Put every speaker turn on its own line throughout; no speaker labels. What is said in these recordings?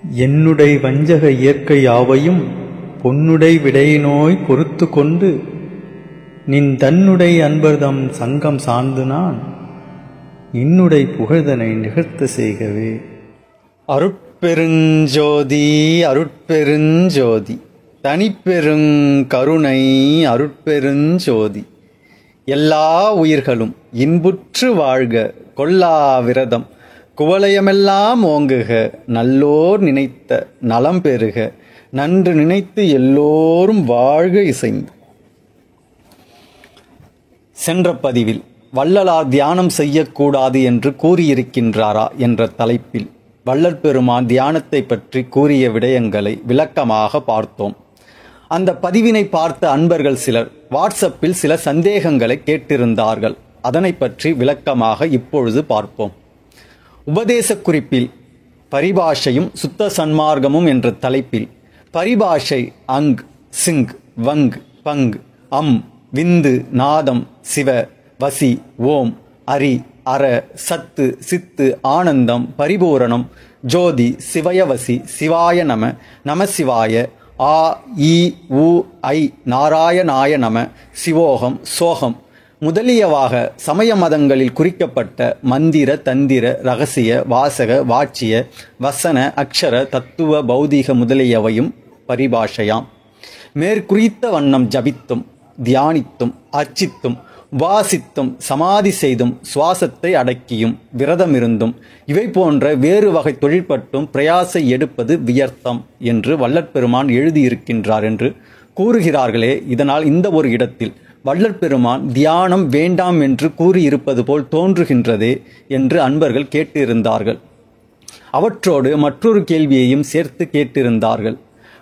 என்னுடை வஞ்சக இயற்கை யாவையும் பொன்னுடை விடையினோய் பொறுத்து கொண்டு நின் தன்னுடை அன்பர்தம் சங்கம் சார்ந்து நான் இன்னுடை புகழ்தனை நிகழ்த்த செய்கவே.
அருட்பெருஞ்சோதி அருட்பெருஞ்சோதி தனிப்பெருங்கருணை அருட்பெருஞ்சோதி. எல்லா உயிர்களும் இன்புற்று வாழ்க கொல்லா விரதம் குவலயமெல்லாம் ஓங்குக நல்லோர் நினைத்த நலம் பெறுக நன்று நினைத்து எல்லோரும் வாழ்க இசைந்து. சென்ற பதிவில் வள்ளலார் தியானம் செய்யக்கூடாது என்று கூறியிருக்கின்றாரா என்ற தலைப்பில் வள்ளற் பெருமான் தியானத்தை பற்றி கூறிய விடயங்களை விளக்கமாக பார்த்தோம். அந்த பதிவினை பார்த்த அன்பர்கள் சிலர் வாட்ஸ்அப்பில் சில சந்தேகங்களை கேட்டிருந்தார்கள். அதனை பற்றி விளக்கமாக இப்பொழுது பார்ப்போம். உபதேச குறிப்பில் பரிபாஷையும் சுத்த சன்மார்க்கமும் என்ற தலைப்பில் பரிபாஷை அங், சிங், வங், பங், அம், விந்து, நாதம், சிவ, வசி, ஓம், அரி, அற, சத்து, சித்து, ஆனந்தம், பரிபூரணம், ஜோதி, சிவயவசி, சிவாய நம, நமசிவாய, ஆ, ஈ, உ, ஐ, நாராயணாய நம, சிவோகம், சோகம் முதலியவாக சமய மதங்களில் குறிக்கப்பட்ட மந்திர, தந்திர, ரகசிய, வாசக, வாட்சிய, வசன, அக்ஷர, தத்துவ, பௌதீக முதலியவையும் பரிபாஷையாம். மேற்குறித்த வண்ணம் ஜபித்தும் தியானித்தும் அர்ச்சித்தும் உபாசித்தும் சமாதி செய்தும் சுவாசத்தை அடக்கியும் விரதமிருந்தும் இவை போன்ற வேறு வகை தொழிற்பட்டும் பிரயாசை எடுப்பது வியர்த்தம் என்று வள்ளற் பெருமான் எழுதியிருக்கின்றார் என்று கூறுகிறார்களே. இதனால் இந்த ஒரு இடத்தில் வள்ளற் பெருமான் தியானம் வேண்டாம் என்று கூறியிருப்பது போல் தோன்றுகின்றதே என்று அன்பர்கள் கேட்டிருந்தார்கள். அவற்றோடு மற்றொரு கேள்வியையும் சேர்த்து கேட்டிருந்தார்கள்.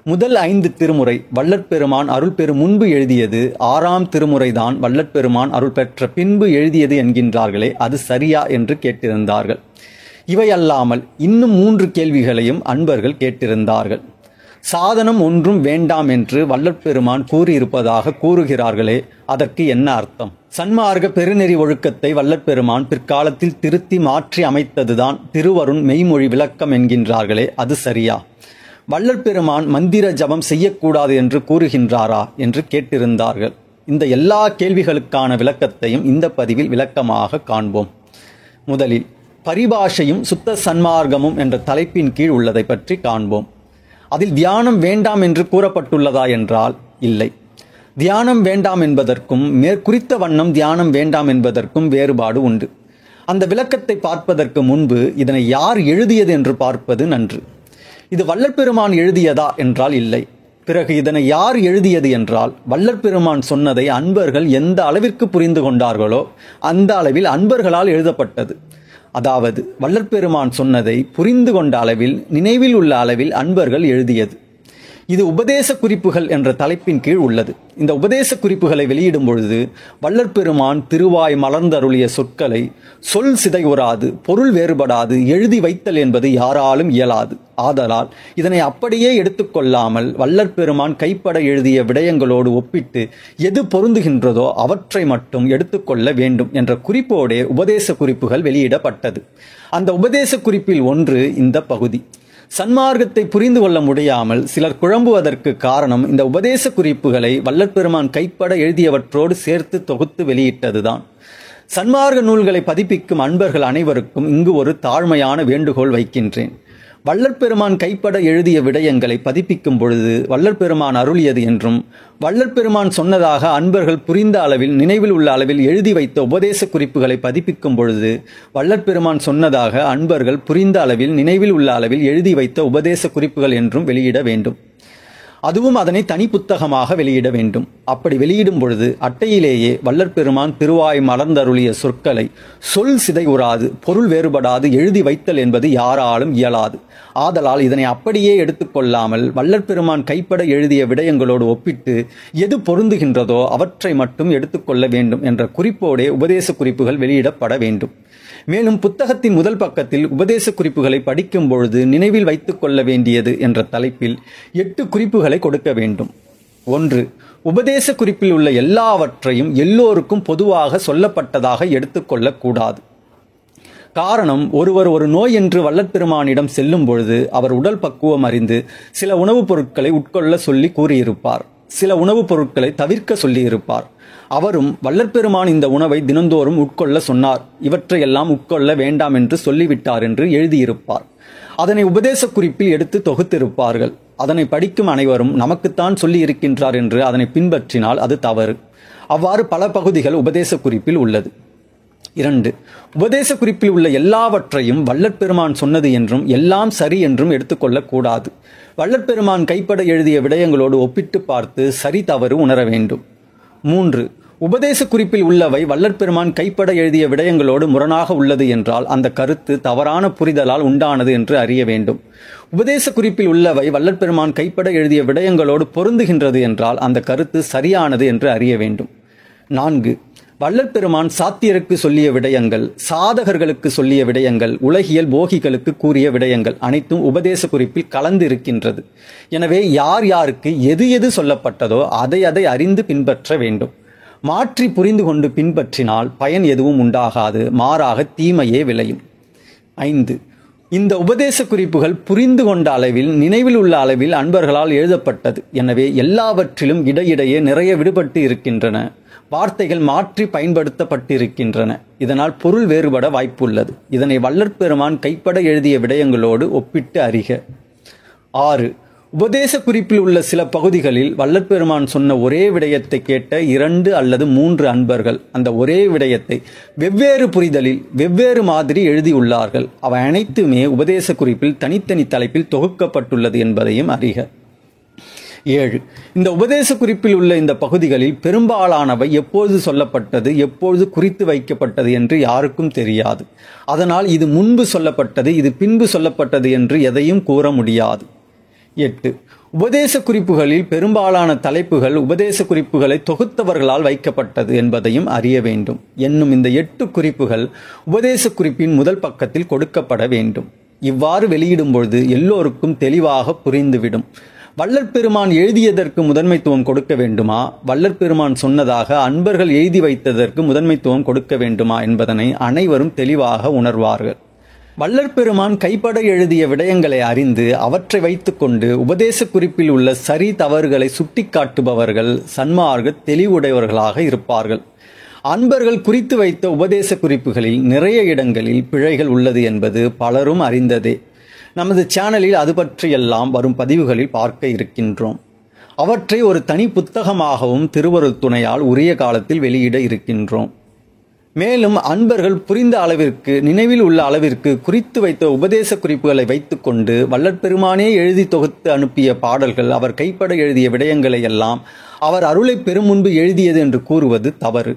முதல் 5 திருமுறை வள்ளற் பெருமான் அருள் பெறு முன்பு எழுதியது, 6ஆம் திருமுறைதான் வள்ளற் பெருமான் அருள் பெற்ற பின்பு எழுதியது என்கின்றார்களே, அது சரியா என்று கேட்டிருந்தார்கள். இவையல்லாமல் இன்னும் 3 கேள்விகளையும் அன்பர்கள் கேட்டிருந்தார்கள். சாதனம் ஒன்றும் வேண்டாம் என்று வள்ளற் பெருமான் கூறியிருப்பதாக கூறுகிறார்களே, அதற்கு என்ன அர்த்தம்? சன்மார்க்க பெருநெறி ஒழுக்கத்தை வள்ளற் பெருமான் பிற்காலத்தில் திருத்தி மாற்றி அமைத்ததுதான் திருவருண் மெய்மொழி விளக்கம் என்கின்றார்களே, அது சரியா? வள்ளற் பெருமான் மந்திர ஜபம் செய்யக்கூடாது என்று கூறுகின்றாரா என்று கேட்டிருந்தார்கள். இந்த எல்லா கேள்விகளுக்கான விளக்கத்தையும் இந்த பதிவில் விளக்கமாக காண்போம். முதலில் பரிபாஷையும் சுத்த சன்மார்க்கமும் என்ற தலைப்பின் கீழ் உள்ளதை பற்றி காண்போம். அதில் தியானம் வேண்டாம் என்று கூறப்பட்டுள்ளதா என்றால் இல்லை. தியானம் வேண்டாம் என்பதற்கும் மேற்குறித்த வண்ணம் தியானம் வேண்டாம் என்பதற்கும் வேறுபாடு உண்டு. அந்த விளக்கத்தை பார்ப்பதற்கு முன்பு இதனை யார் எழுதியது என்று பார்ப்பது நன்று. இது வள்ளற் பெருமான் எழுதியதா என்றால் இல்லை. பிறகு இதனை யார் எழுதியது என்றால் வள்ளற் பெருமான் சொன்னதை அன்பர்கள் எந்த அளவிற்கு புரிந்து கொண்டார்களோ அந்த அளவில் அன்பர்களால் எழுதப்பட்டது. அதாவது வள்ளற் பெருமான் சொன்னதை புரிந்து கொண்ட அளவில், நினைவில் உள்ள அளவில் அன்பர்கள் எழுதியது. இது உபதேச குறிப்புகள் என்ற தலைப்பின் கீழ் உள்ளது. இந்த உபதேச குறிப்புகளை வெளியிடும் பொழுது வள்ளற் பெருமான் திருவாய் மலர்ந்தருளிய சொற்களை சொல் சிதைவுறாது, பொருள் வேறுபடாது எழுதி வைத்தல் என்பது யாராலும் இயலாது. ஆதலால் இதனை அப்படியே எடுத்துக்கொள்ளாமல் வள்ளற் பெருமான் கைப்பட எழுதிய விடயங்களோடு ஒப்பிட்டு எது பொருந்துகின்றதோ அவற்றை மட்டும் எடுத்துக்கொள்ள வேண்டும் என்ற குறிப்போடே உபதேச குறிப்புகள் வெளியிடப்பட்டது. அந்த உபதேச குறிப்பில் ஒன்று இந்த பகுதி. சன்மார்க்கத்தை புரிந்து கொள்ள முடியாமல் சிலர் குழம்புவதற்கு காரணம் இந்த உபதேச குறிப்புகளை வள்ளற் பெருமான் கைப்பட எழுதியவற்றோடு சேர்த்து தொகுத்து வெளியிட்டதுதான். சன்மார்க்க நூல்களை பதிப்பிக்கும் அன்பர்கள் அனைவருக்கும் இங்கு ஒரு தாழ்மையான வேண்டுகோள் வைக்கின்றேன். வள்ளற் பெருமான் கைப்பட எழுதிய விடயங்களை பதிப்பிக்கும் பொழுது வள்ளற் பெருமான் அருளியது என்றும், வள்ளற் பெருமான் சொன்னதாக அன்பர்கள் புரிந்த அளவில், நினைவில் உள்ள அளவில் எழுதி வைத்த உபதேச குறிப்புகளை பதிப்பிக்கும் பொழுது வள்ளற் பெருமான் சொன்னதாக அன்பர்கள் புரிந்த அளவில், நினைவில் உள்ள அளவில் எழுதி வைத்த உபதேச குறிப்புகள் என்றும் வெளியிட வேண்டும். அதுவும் அதனை தனி புத்தகமாக வெளியிட வேண்டும். அப்படி வெளியிடும் பொழுது அட்டையிலேயே வள்ளற் பெருமான் திருவாய் மலர்ந்தருளிய சொற்களை சொல் சிதைவுறாது, பொருள் வேறுபடாது எழுதி வைத்தல் என்பது யாராலும் இயலாது. ஆதலால் இதனை அப்படியே எடுத்துக்கொள்ளாமல் வள்ளற் பெருமான் கைப்பட எழுதிய விடயங்களோடு ஒப்பிட்டு எது பொருந்துகின்றதோ அவற்றை மட்டும் எடுத்துக்கொள்ள வேண்டும் என்ற குறிப்போடே உபதேச குறிப்புகள் வெளியிடப்பட வேண்டும். மேலும் புத்தகத்தின் முதல் பக்கத்தில் உபதேச குறிப்புகளை படிக்கும் பொழுது நினைவில் வைத்துக் கொள்ள வேண்டியது என்ற தலைப்பில் 8 குறிப்புகளை கொடுக்க வேண்டும். 1. உபதேச குறிப்பில் உள்ள எல்லாவற்றையும் எல்லோருக்கும் பொதுவாக சொல்லப்பட்டதாக எடுத்துக்கொள்ளக்கூடாது. காரணம், ஒருவர் ஒரு நோய் என்று வள்ளற்பெருமானிடம் செல்லும் பொழுது அவர் உடல் பக்குவம் அறிந்து சில உணவுப் பொருட்களை உட்கொள்ள சொல்லி கூறியிருப்பார், சில உணவுப் பொருட்களை தவிர்க்க சொல்லியிருப்பார். அவரும் வள்ளற்பெருமான் இந்த உணவை தினந்தோறும் உட்கொள்ள சொன்னார், இவற்றையெல்லாம் உட்கொள்ள வேண்டாம் என்று சொல்லிவிட்டார் என்று எழுதியிருப்பார். அதனை உபதேச குறிப்பில் எடுத்து தொகுத்திருப்பார்கள். அதனை படிக்கும் அனைவரும் நமக்குத்தான் சொல்லி இருக்கின்றார் என்று அதனை பின்பற்றினால் அது தவறு. அவ்வாறு பல பகுதிகள் உபதேச குறிப்பில் உள்ளது. 2. உபதேச குறிப்பில் உள்ள எல்லாவற்றையும் வள்ளற்பெருமான் சொன்னது என்றும் எல்லாம் சரி என்றும் எடுத்துக்கொள்ளக்கூடாது. வள்ளற்பெருமான் கைப்பட எழுதிய விடயங்களோடு ஒப்பிட்டு பார்த்து சரி தவறு உணர வேண்டும். 3. உபதேச குறிப்பில் உள்ளவை வள்ளற்பெருமான் கைப்பட எழுதிய விடயங்களோடு முரணாக உள்ளது என்றால் அந்த கருத்து தவறான புரிதலால் உண்டானது என்று அறிய வேண்டும். உபதேச குறிப்பில் உள்ளவை வள்ளற்பெருமான் கைப்பட எழுதிய விடயங்களோடு பொருந்துகின்றது என்றால் அந்த கருத்து சரியானது என்று அறிய வேண்டும். 4. வள்ளற்பெருமான் சாத்தியருக்கு சொல்லிய விடயங்கள், சாதகர்களுக்கு சொல்லிய விடயங்கள், உலகியல் போகிகளுக்கு கூறிய விடயங்கள் அனைத்தும் உபதேச குறிப்பில் கலந்து இருக்கின்றது. எனவே யார் யாருக்கு எது எது சொல்லப்பட்டதோ அதை அதை அறிந்து பின்பற்ற வேண்டும். மாற்றி புரிந்து கொண்டு பின்பற்றினால் பயன் எதுவும் உண்டாகாது, மாறாக தீமையே விளையும். 5. இந்த உபதேச குறிப்புகள் புரிந்து கொண்ட அளவில், நினைவில் உள்ள அளவில் அன்பர்களால் எழுதப்பட்டது. எனவே எல்லாவற்றிலும் இடையிடையே நிறைய விடுபட்டு இருக்கின்றன. வார்த்தைகள் மாற்றி பயன்படுத்தப்பட்டிருக்கின்றன. இதனால் பொருள் வேறுபட வாய்ப்புள்ளது. இதனை வள்ளற்பெருமான் கைப்பட எழுதிய விடயங்களோடு ஒப்பிட்டு அறிக. 6. உபதேச குறிப்பில் உள்ள சில பகுதிகளில் வள்ளற்பெருமான் சொன்ன ஒரே விடயத்தை கேட்ட 2 அல்லது 3 அன்பர்கள் அந்த ஒரே விடயத்தை வெவ்வேறு புரிதலில் வெவ்வேறு மாதிரி எழுதியுள்ளார்கள். அவை அனைத்துமே உபதேச குறிப்பில் தனித்தனி தலைப்பில் தொகுக்கப்பட்டுள்ளது என்பதையும் அறிக. 7. இந்த உபதேச குறிப்பில் உள்ள இந்த பகுதிகளில் பெரும்பாலானவை எப்பொழுது சொல்லப்பட்டது, எப்பொழுது குறித்து வைக்கப்பட்டது என்று யாருக்கும் தெரியாது. அதனால் இது முன்பு சொல்லப்பட்டது, இது பின்பு சொல்லப்பட்டது என்று எதையும் கூற முடியாது. 8. உபதேச குறிப்புகளில் பெரும்பாலான தலைப்புகள் உபதேச குறிப்புகளை தொகுத்தவர்களால் வைக்கப்பட்டது என்பதையும் அறிய வேண்டும். என்னும் இந்த 8 குறிப்புகள் உபதேச குறிப்பின் முதல் பக்கத்தில் கொடுக்கப்பட வேண்டும். இவ்வாறு வெளியிடும் பொழுது எல்லோருக்கும் தெளிவாக புரிந்துவிடும். வள்ளற்பெருமான் எழுதியதற்கு முதன்மைத்துவம் கொடுக்க வேண்டுமா, வள்ளற்பெருமான் சொன்னதாக அன்பர்கள் எழுதி வைத்ததற்கு முதன்மைத்துவம் கொடுக்க வேண்டுமா என்பதனை அனைவரும் தெளிவாக உணர்வார்கள். வள்ளற்பெருமான் கைப்பட எழுதிய விடயங்களை அறிந்து அவற்றை வைத்துக்கொண்டு உபதேச குறிப்பில் உள்ள சரி தவறுகளை சுட்டிக்காட்டுபவர்கள் சன்மார்க்க தெளிவுடையவர்களாக இருப்பார்கள். அன்பர்கள் குறித்து வைத்த உபதேச குறிப்புகளில் நிறைய இடங்களில் பிழைகள் உள்ளது என்பது பலரும் அறிந்ததே. நமது சேனலில் அது பற்றியெல்லாம் வரும் பதிவுகளில் பார்க்க இருக்கின்றோம். அவற்றை ஒரு தனி புத்தகமாகவும் திருவருள் துணையால் உரிய காலத்தில் வெளியிட இருக்கின்றோம். மேலும் அன்பர்கள் புரிந்த அளவிற்கு, நினைவில் உள்ள அளவிற்கு குறித்து வைத்த உபதேச குறிப்புகளை வைத்துக்கொண்டு வள்ளற்பெருமானே எழுதி தொகுத்து அனுப்பிய பாடல்கள், அவர் கைப்பட எழுதிய விடயங்களை எல்லாம் அவர் அருளை பெறும் முன்பு எழுதியது என்று கூறுவது தவறு.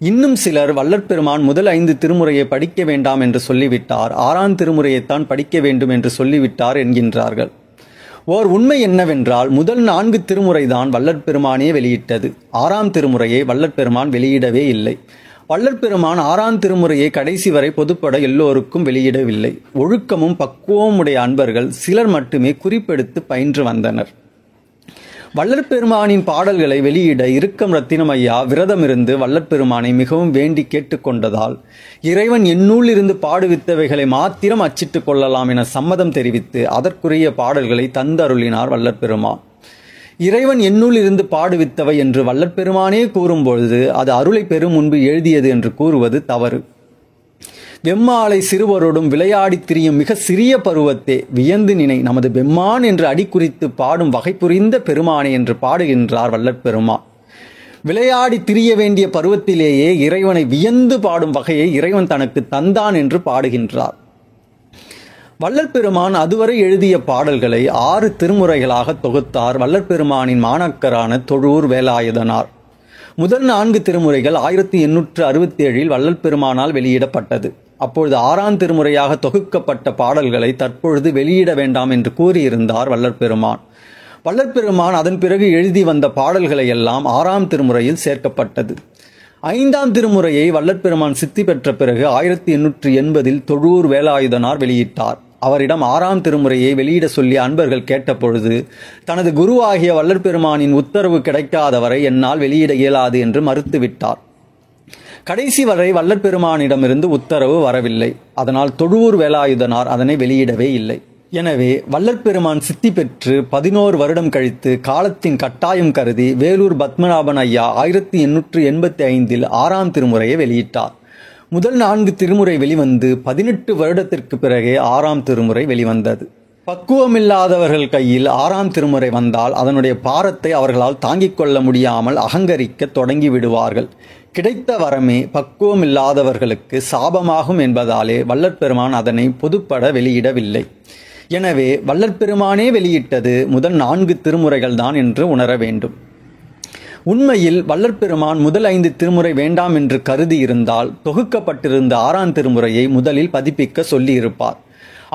இன்னும் சிலர் வள்ளற்பெருமான் முதல் 5 திருமுறையை படிக்க வேண்டாம் என்று சொல்லிவிட்டார், 6ஆம் திருமுறையைத்தான் படிக்க வேண்டும் என்று சொல்லிவிட்டார் என்கின்றார்கள். ஓர் உண்மை என்னவென்றால் முதல் 4 திருமுறைதான் வள்ளற்பெருமானே வெளியிட்டது. 6ஆம் திருமுறையை வள்ளற்பெருமான் வெளியிடவே இல்லை. வள்ளற்பெருமான் 6ஆம் திருமுறையை கடைசி வரை பொதுப்பட எல்லோருக்கும் வெளியிடவில்லை. ஒழுக்கமும் பக்குவமும் உடைய அன்பர்கள் சிலர் மட்டுமே குறிப்பெடுத்து பயின்று வந்தனர். வள்ளற்பெருமானின் பாடல்களை வெளியிட இறுக்கம் ரத்தினமையா விரதமிருந்து வள்ளற்பெருமானை மிகவும் வேண்டி கேட்டுக்கொண்டதால் இறைவன் என்னுள் இருந்து பாடுவித்தவைகளை மாத்திரம் அச்சிட்டு கொள்ளலாம் என சம்மதம் தெரிவித்து அதற்குரிய பாடல்களை தந்தருளினார் வள்ளற்பெருமான். இறைவன் என்னுள் இருந்து பாடுவித்தவை என்று வள்ளற்பெருமானே கூறும்பொழுது அது அருளை பெறும் முன்பு எழுதியது என்று கூறுவது தவறு. வெம்மாலை சிறுவரோடும் விளையாடி திரியும் மிக சிறிய பருவத்தே வியந்து நினை நமது வெம்மான் என்று அடிக்குறித்து பாடும் வகை புரிந்த பெருமானே என்று பாடுகின்றார் வள்ளற்பெருமான். விளையாடி திரிய வேண்டிய பருவத்திலேயே இறைவனை வியந்து பாடும் வகையை இறைவன் தனக்கு தந்தான் என்று பாடுகின்றார். வள்ளற்பெருமான் அதுவரை எழுதிய பாடல்களை 6 திருமுறைகளாக தொகுத்தார் வள்ளற்பெருமானின் மாணாக்கரான தொழூர் வேலாயுதனார். முதல் 4 திருமுறைகள் 1867 வள்ளற்பெருமானால் வெளியிடப்பட்டது. அப்பொழுது 6ஆம் திருமுறையாக தொகுக்கப்பட்ட பாடல்களை தற்பொழுது வெளியிட வேண்டாம் என்று கூறியிருந்தார் வள்ளற்பெருமான். வள்ளற்பெருமான் அதன் பிறகு எழுதி வந்த பாடல்களை எல்லாம் 6ஆம் திருமுறையில் சேர்க்கப்பட்டது. 5ஆம் திருமுறையை வள்ளற்பெருமான் சித்தி பெற்ற பிறகு 1880 தொழூர் வேலாயுதனார் வெளியிட்டார். அவரிடம் 6ஆம் திருமுறையை வெளியிட சொல்லி அன்பர்கள் கேட்டபொழுது தனது குருவாகிய வள்ளற்பெருமானின் உத்தரவு கிடைக்காதவரை என்னால் வெளியிட இயலாது என்று மறுத்துவிட்டார். கடைசி வரை வள்ளற் பெருமானிடமிருந்து உத்தரவு வரவில்லை. அதனால் தொழுவூர் வேலாயுதனார் அதனை வெளியிடவே இல்லை. எனவே வள்ளற் பெருமான் சித்தி பெற்று 11 வருடம் கழித்து காலத்தின் கட்டாயம் கருதி வேலூர் பத்மநாபன் ஐயா 1885 6ஆம் திருமுறையை வெளியிட்டார். முதல் 4 திருமுறை வெளிவந்து 18 வருடத்திற்கு பிறகே 6ஆம் திருமுறை வெளிவந்தது. பக்குவமில்லாதவர்கள் கையில் 6ஆம் திருமுறை வந்தால் அதனுடைய பாரத்தை அவர்களால் தாங்கிக் கொள்ள முடியாமல் அகங்கரிக்க தொடங்கி விடுவார்கள். கிடைத்த வரமே பக்குவமில்லாதவர்களுக்கு சாபமாகும் என்பதாலே வள்ளற் பெருமான் அதனை பொதுப்பட வெளியிடவில்லை. எனவே வள்ளற் பெருமானே வெளியிட்டது முதல் 4 திருமுறைகள் தான் என்று உணர வேண்டும். உண்மையில் வள்ளற் பெருமான் முதல் 5 திருமுறை வேண்டாம் என்று கருதி இருந்தால் தொகுக்கப்பட்டிருந்த 6ஆம் திருமுறையை முதலில் பதிப்பிக்க சொல்லியிருப்பார்.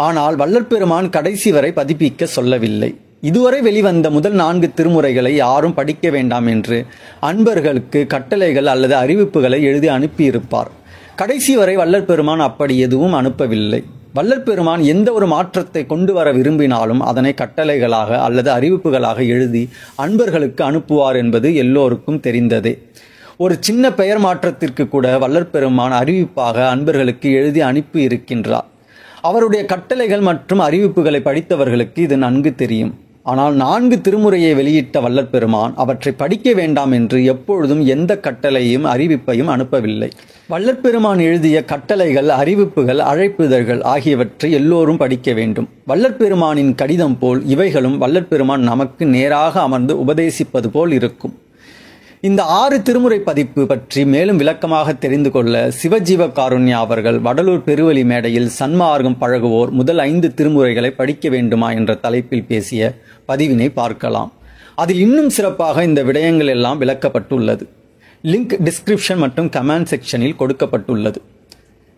ஆனால் வள்ளற் பெருமான் கடைசி வரை பதிப்பிக்க சொல்லவில்லை. இதுவரை வெளிவந்த முதல் 4 திருமுறைகளை யாரும் படிக்க வேண்டாம் என்று அன்பர்களுக்கு கட்டளைகள் அல்லது அறிவிப்புகளை எழுதி அனுப்பியிருப்பார். கடைசி வரை வள்ளற் பெருமான் அப்படி எதுவும் அனுப்பவில்லை. வள்ளற் பெருமான் எந்த ஒரு மாற்றத்தை கொண்டு வர விரும்பினாலும் அதனை கட்டளைகளாக அல்லது அறிவிப்புகளாக எழுதி அன்பர்களுக்கு அனுப்புவார் என்பது எல்லோருக்கும் தெரிந்ததே. ஒரு சின்ன பெயர் மாற்றத்திற்கு கூட வள்ளற் பெருமான் அறிவிப்பாக அன்பர்களுக்கு எழுதி அனுப்பி இருக்கின்றார். அவருடைய கட்டளைகள் மற்றும் அறிவிப்புகளை படித்தவர்களுக்கு இது நன்கு தெரியும். ஆனால் 4 திருமுறையை வெளியிட்ட வள்ளற் பெருமான் அவற்றை படிக்க வேண்டாம் என்று எப்பொழுதும் எந்த கட்டளையும் அறிவிப்பையும் அனுப்பவில்லை. வள்ளற் பெருமான் எழுதிய கட்டளைகள், அறிவிப்புகள், அழைப்பிதழ்கள் ஆகியவற்றை எல்லோரும் படிக்க வேண்டும். வள்ளற் பெருமானின் கடிதம் போல் இவைகளும் வள்ளற் பெருமான் நமக்கு நேராக அமர்ந்து உபதேசிப்பது போல் இருக்கும். இந்த 6 திருமுறை பதிப்பு பற்றி மேலும் விளக்கமாக தெரிந்து கொள்ள சிவஜீவ காருண்யா அவர்கள் வடலூர் பெருவழி மேடையில் சன்மார்க்கம் பழகுவோர் முதல் 5 திருமுறைகளை படிக்க வேண்டுமா என்ற தலைப்பில் பேசிய பதிவினை பார்க்கலாம். அதில் இன்னும் சிறப்பாக இந்த விடயங்கள் எல்லாம் விளக்கப்பட்டுள்ளது. லிங்க் டிஸ்கிரிப்ஷன் மற்றும் கமெண்ட் செக்ஷனில் கொடுக்கப்பட்டுள்ளது.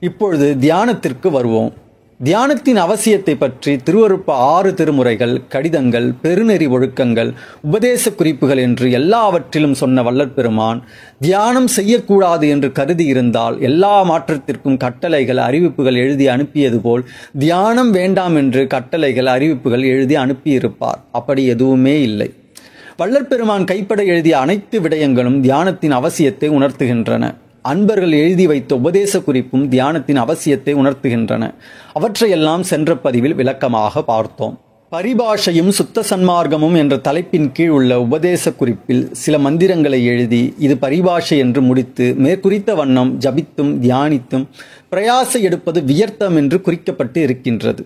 இப்பொழுது தியானத்திற்கு வருவோம். தியானத்தின் அவசியத்தை பற்றி திருவருட்பா 6 திருமுறைகள், கடிதங்கள், பெருநெறி ஒழுக்கங்கள், உபதேச குறிப்புகள் என்று எல்லாவற்றிலும் சொன்ன வள்ளற் பெருமான் தியானம் செய்யக்கூடாது என்று கருதி இருந்தால் எல்லா மாற்றத்திற்கும் கட்டளைகள், அறிவிப்புகள் எழுதி அனுப்பியது போல் தியானம் வேண்டாம் என்று கட்டளைகள், அறிவிப்புகள் எழுதி அனுப்பியிருப்பார். அப்படி எதுவுமே இல்லை. வள்ளற் பெருமான் கைப்பட எழுதிய அனைத்து விடயங்களும் தியானத்தின் அவசியத்தை உணர்த்துகின்றன. அன்பர்கள் எழுதி வைத்த உபதேச குறிப்பும் தியானத்தின் அவசியத்தை உணர்த்துகின்றன. அவற்றையெல்லாம் சென்ற பதிவில் விளக்கமாக பார்த்தோம். பரிபாஷையும் சுத்த சன்மார்க்கமும் என்ற தலைப்பின் கீழ் உள்ள உபதேச குறிப்பில் சில மந்திரங்களை எழுதி இது பரிபாஷை என்று முடித்து மேற்குறித்த வண்ணம் ஜபித்தும் தியானித்தும் பிரயாசை எடுப்பது வியர்த்தம் என்று குறிக்கப்பட்டு இருக்கின்றது.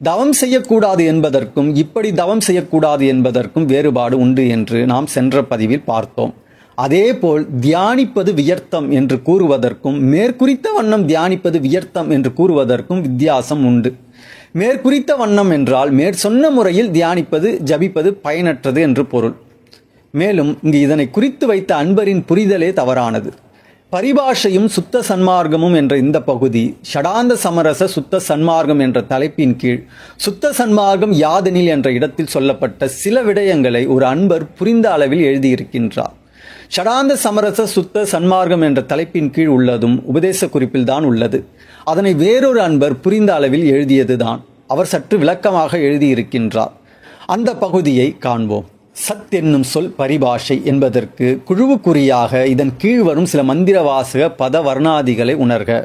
தவம் செய்யக்கூடாது என்பதற்கும் இப்படி தவம் செய்யக்கூடாது என்பதற்கும் வேறுபாடு உண்டு என்று நாம் சென்ற பதிவில் பார்த்தோம். அதேபோல் தியானிப்பது வியர்த்தம் என்று கூறுவதற்கும் மேற்குறித்த வண்ணம் தியானிப்பது வியர்த்தம் என்று கூறுவதற்கும் வித்தியாசம் உண்டு. மேற்குறித்த வண்ணம் என்றால் மேற்சொன்ன முறையில் தியானிப்பது, ஜபிப்பது பயனற்றது என்று பொருள். மேலும் இங்கு இதனை குறித்து வைத்த அன்பரின் புரிதலே தவறானது. பரிபாஷையும் சுத்த சன்மார்க்கமும் என்ற இந்த பகுதி ஷடாந்த சமரச சுத்த சன்மார்க்கம் என்ற தலைப்பின் கீழ் சுத்த சன்மார்க்கம் யாதெனில் என்ற இடத்தில் சொல்லப்பட்ட சில விடயங்களை ஒரு அன்பர் புரிந்த அளவில் எழுதியிருக்கின்றார். ஷடாந்த சமரச சுத்த சன்மார்க்கம் என்ற தலைப்பின் கீழ் உள்ளதும் உபதேச குறிப்பில் தான் உள்ளது. அதனை வேறொரு அன்பர் புரிந்த அளவில் எழுதியதுதான். அவர் சற்று விளக்கமாக எழுதியிருக்கின்றார். அந்த பகுதியை காண்போம். சத் என்னும் சொல் பரிபாஷை என்பதற்கு குழுவுக்குறியாக இதன் கீழ் வரும் சில மந்திர வாசக பத வர்ணாதிகளை உணர்க.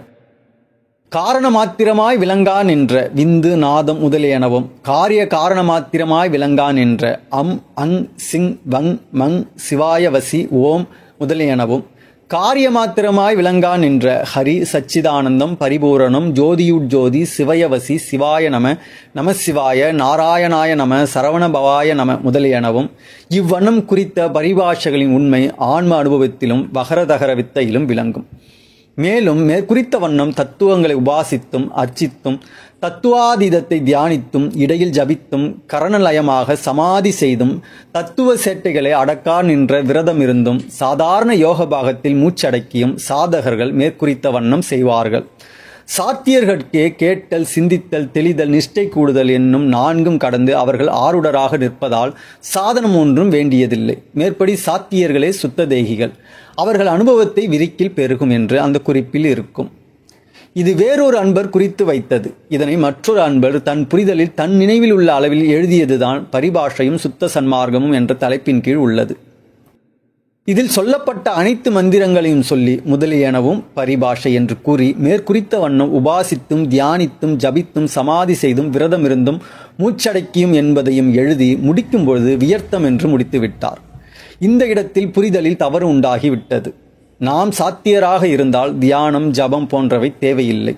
காரணமாத்திரமாய் விளங்கா நின்ற விந்து நாதம் முதலியனவும் காரிய காரணமாத்திரமாய் விளங்கா நின்ற அம் அங் சிங் வங் மங் சிவாயவசி ஓம் முதலியனவும் காரியமாத்திரமாய் விளங்கா நின்ற ஹரி சச்சிதானந்தம் பரிபூரணம் ஜோதியுட்ஜோதி சிவயவசி சிவாய நம நம சிவாய நாராயணாய நம சரவணபவாய நம முதலியனவும் இவ்வண்ணம் குறித்த பரிபாஷைகளின் உண்மை ஆன்ம அனுபவத்திலும் வகரதகர வித்தையிலும் விளங்கும். மேலும் மேற்குறித்த வண்ணம் தத்துவங்களை உபாசித்தும் அர்ச்சித்தும் தத்துவாதீதத்தை தியானித்தும் இடையில் ஜபித்தும் கரணலயமாக சமாதி செய்தும் தத்துவ சேட்டைகளை அடக்கா நின்ற விரதம் இருந்தும் சாதாரண யோக பாகத்தில் மூச்சடக்கியும் சாதகர்கள் மேற்குறித்த வண்ணம் செய்வார்கள். சாத்தியர்களுக்கே கேட்டல், சிந்தித்தல், தெளிதல், நிஷ்டை கூடுதல் என்னும் 4ம் கடந்து அவர்கள் ஆருடராக நிற்பதால் சாதனம் ஒன்றும் வேண்டியதில்லை. மேற்படி சாத்தியர்களே சுத்த தேகிகள். அவர்கள் அனுபவத்தை விரிக்கில் பெருகும் என்று அந்த குறிப்பில் இருக்கும். இது வேறொரு அன்பர் குறித்து வைத்தது. இதனை மற்றொரு அன்பர் தன் புரிதலில் தன் நினைவில் உள்ள அளவில் எழுதியதுதான் பரிபாஷையும் சுத்த சன்மார்க்கமும் என்ற தலைப்பின் கீழ் உள்ளது. இதில் சொல்லப்பட்ட அனைத்து மந்திரங்களையும் சொல்லி முதலியனவும் பரிபாஷை என்று கூறி மேற்குறித்த வண்ணம் உபாசித்தும் தியானித்தும் ஜபித்தும் சமாதி செய்தும் விரதமிருந்தும் மூச்சடக்கியும் என்பதையும் எழுதி முடிக்கும் பொழுது வியர்த்தம் என்று முடித்து விட்டார். இந்த இடத்தில் புரிதலில் தவறு உண்டாகிவிட்டது. நாம் சாத்தியராக இருந்தால் தியானம் ஜபம் போன்றவை தேவையில்லை.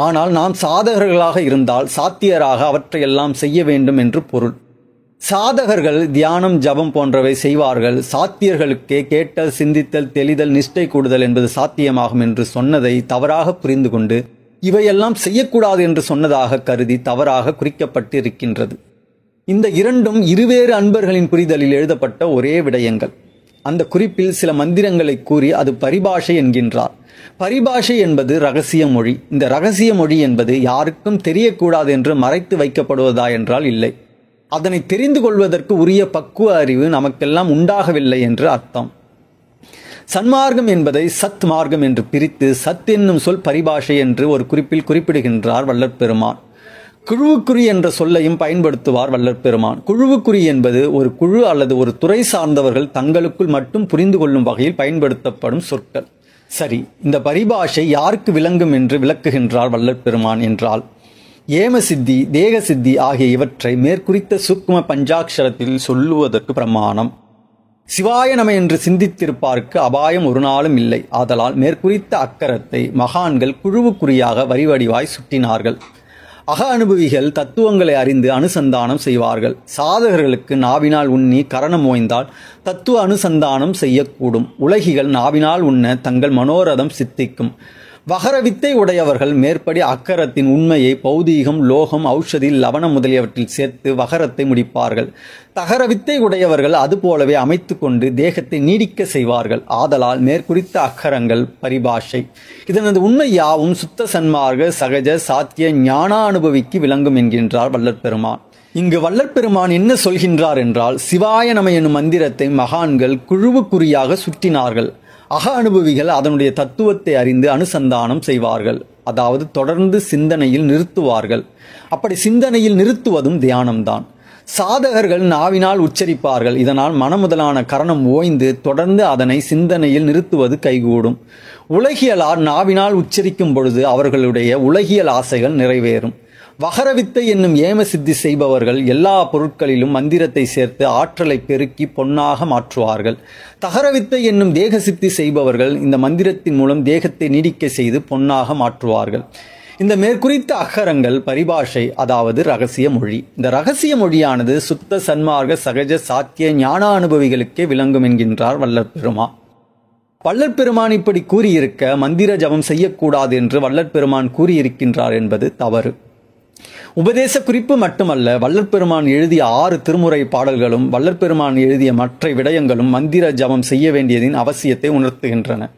ஆனால் நாம் சாதகர்களாக இருந்தால் சாத்தியராக அவற்றையெல்லாம் செய்ய வேண்டும் என்று பொருள். சாதகர்கள் தியானம் ஜபம் போன்றவை செய்வார்கள். சாத்தியர்களுக்கே கேட்டல் சிந்தித்தல் தெளிதல் நிஷ்டை கூடுதல் என்பது சாத்தியமாகும் என்று சொன்னதை தவறாக புரிந்து கொண்டு இவையெல்லாம் செய்யக்கூடாது என்று சொன்னதாக கருதி தவறாக குறிக்கப்பட்டு இருக்கின்றது. இந்த இரண்டும் இருவேறு அன்பர்களின் புரிதலில் எழுதப்பட்ட ஒரே விடயங்கள். அந்த குறிப்பில் சில மந்திரங்களை கூறி அது பரிபாஷை என்கின்றார். பரிபாஷை என்பது இரகசிய மொழி. இந்த இரகசிய மொழி என்பது யாருக்கும் தெரியக்கூடாது என்று மறைத்து வைக்கப்படுவதா என்றால் இல்லை. அதனை தெரிந்து கொள்வதற்கு உரிய பக்குவ அறிவு நமக்கெல்லாம் உண்டாகவில்லை என்று அர்த்தம். சன்மார்க்கம் என்பதை சத் மார்க்கம் என்று பிரித்து சத் என்னும் சொல் பரிபாஷை என்று ஒரு குறிப்பில் குறிப்பிடுகின்றார் வள்ளற்பெருமான். குழுவுக்குறி என்ற சொல்லையும் பயன்படுத்துவார் வள்ளற்பெருமான். குழுவுக்குறி என்பது ஒரு குழு அல்லது ஒரு துறை சார்ந்தவர்கள் தங்களுக்குள் மட்டும் புரிந்து கொள்ளும் வகையில் பயன்படுத்தப்படும் சொற்கள். சரி, இந்த பரிபாஷை யாருக்கு விளங்கும் என்று விளக்குகின்றார் வள்ளற்பெருமான் என்றால், ஏமசித்தி தேக சித்தி ஆகிய இவற்றை மேற்குறித்த சூக்ம பஞ்சாட்சரத்தில் சொல்லுவதற்கு பிரமாணம். சிவாய நம என்று சிந்தித்திருப்பார்க்கு அபாயம் ஒரு நாளும் இல்லை. ஆதலால் மேற்குறித்த அக்கரத்தை மகான்கள் குழுவுக்குறியாக வரிவடிவாய் சுட்டினார்கள். அக அனுபவிகள் தத்துவங்களை அறிந்து அனுசந்தானம் செய்வார்கள். சாதகர்களுக்கு நாவினால் உண்ணி கரணம் ஓய்ந்தால் தத்துவ அனுசந்தானம் செய்யக்கூடும். உலகிகள் நாவினால் உண்ண தங்கள் மனோரதம் சித்திக்கும். வகரவித்தை உடையவர்கள் மேற்படி அக்கரத்தின் உண்மையை பௌதீகம் லோகம் ஔஷதி லவணம் முதலியவற்றில் சேர்த்து வகரத்தை முடிப்பார்கள். தகரவித்தை உடையவர்கள் அதுபோலவே அமைத்து கொண்டு தேகத்தை நீடிக்க செய்வார்கள். ஆதலால் மேற்குறித்த அக்கரங்கள் பரிபாஷை. இதனது உண்மை யாவும் சுத்த சன்மார்க்க சகஜ சாத்திய ஞானானுபவிக்கு விளங்கும் என்கின்றார் வள்ளற்பெருமான். இங்கு வள்ளற்பெருமான் என்ன சொல்கின்றார் என்றால், சிவாய நம எனும் மந்திரத்தை மகான்கள் குழுவுக்குறியாக சுட்டினார்கள். அக அனுபவிகள் அதனுடைய தத்துவத்தை அறிந்து அனுசந்தானம் செய்வார்கள். அதாவது தொடர்ந்து சிந்தனையில் நிறுத்துவார்கள். அப்படி சிந்தனையில் நிறுத்துவதும் தியானம்தான். சாதகர்கள் நாவினால் உச்சரிப்பார்கள். இதனால் மனமுதலான கரணம் ஓய்ந்து தொடர்ந்து அதனை சிந்தனையில் நிறுத்துவது கைகூடும். உலகியலார் நாவினால் உச்சரிக்கும் பொழுது அவர்களுடைய உலகியல் ஆசைகள் நிறைவேறும். வகரவித்தை என்னும் ஏம சித்தி செய்பவர்கள் எல்லா பொருட்களிலும் மந்திரத்தை சேர்த்து ஆற்றலை பெருக்கி பொன்னாக மாற்றுவார்கள். தகரவித்தை என்னும் தேக சித்தி செய்பவர்கள் இந்த மந்திரத்தின் மூலம் தேகத்தை நீடிக்க செய்து பொன்னாக மாற்றுவார்கள். இந்த மேற்குறித்த அக்கரங்கள் பரிபாஷை, அதாவது இரகசிய மொழி. இந்த இரகசிய மொழியானது சுத்த சன்மார்க்க சகஜ சாத்திய ஞானானுபவிகளுக்கே விளங்கும் என்கின்றார் வள்ளற்பெருமான். வள்ளற்பெருமான் இப்படி கூறியிருக்க மந்திர ஜபம் செய்யக்கூடாது என்று வள்ளற்பெருமான் கூறியிருக்கின்றார் என்பது தவறு. உபதேச குறிப்பு மட்டுமல்ல, வள்ளற்பெருமான் எழுதிய 6 திருமுறை பாடல்களும் வள்ளற்பெருமான் எழுதிய மற்ற விடயங்களும் மந்திர ஜபம் செய்ய வேண்டியதின் அவசியத்தை உணர்த்துகின்றன.